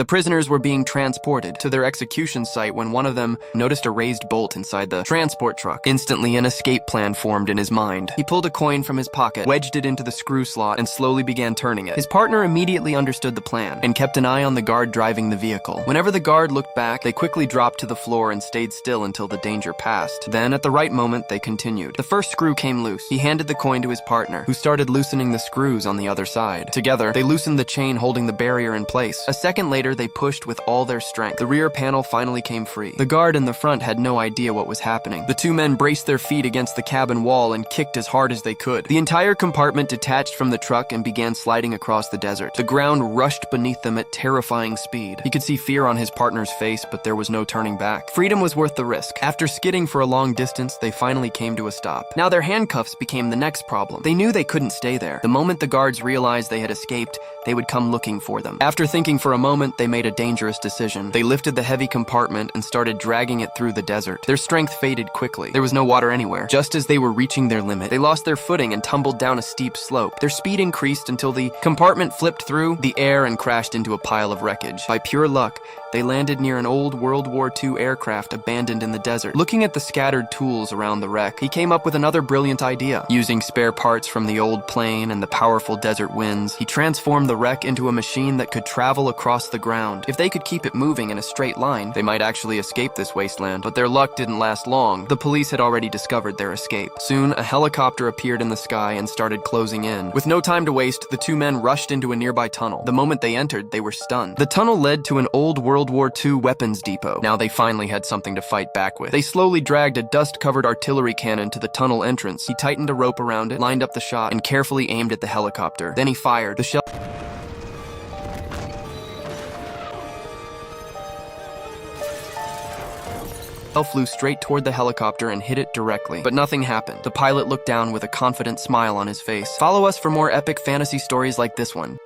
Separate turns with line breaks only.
The prisoners were being transported to their execution site when one of them noticed a raised bolt inside the transport truck. Instantly, an escape plan formed in his mind. He pulled a coin from his pocket, wedged it into the screw slot, and slowly began turning it. His partner immediately understood the plan and kept an eye on the guard driving the vehicle. Whenever the guard looked back, they quickly dropped to the floor and stayed still until the danger passed. Then, at the right moment, they continued. The first screw came loose. He handed the coin to his partner, who started loosening the screws on the other side. Together, they loosened the chain holding the barrier in place. A second later, they pushed with all their strength. The rear panel finally came free. The guard in the front had no idea what was happening. The two men braced their feet against the cabin wall and kicked as hard as they could. The entire compartment detached from the truck and began sliding across the desert. The ground rushed beneath them at terrifying speed. He could see fear on his partner's face, but there was no turning back. Freedom was worth the risk. After skidding for a long distance, they finally came to a stop. Now their handcuffs became the next problem. They knew they couldn't stay there. The moment the guards realized they had escaped, they would come looking for them. After thinking for a moment, they made a dangerous decision. They lifted the heavy compartment and started dragging it through the desert. Their strength faded quickly. There was no water anywhere. Just as they were reaching their limit, they lost their footing and tumbled down a steep slope. Their speed increased until the compartment flipped through the air and crashed into a pile of wreckage. By pure luck, they landed near an old World War II aircraft abandoned in the desert. Looking at the scattered tools around the wreck, he came up with another brilliant idea. Using spare parts from the old plane and the powerful desert winds, he transformed the wreck into a machine that could travel across the ground. If they could keep it moving in a straight line, they might actually escape this wasteland. But their luck didn't last long. The police had already discovered their escape. Soon, a helicopter appeared in the sky and started closing in. With no time to waste, the two men rushed into a nearby tunnel. The moment they entered, they were stunned. The tunnel led to an old World War II weapons depot. Now they finally had something to fight back with. They slowly dragged a dust-covered artillery cannon to the tunnel entrance. He tightened a rope around it, lined up the shot, and carefully aimed at the helicopter. Then he fired. The shell flew straight toward the helicopter and hit it directly. But nothing happened. The pilot looked down with a confident smile on his face. Follow us for more epic fantasy stories like this one.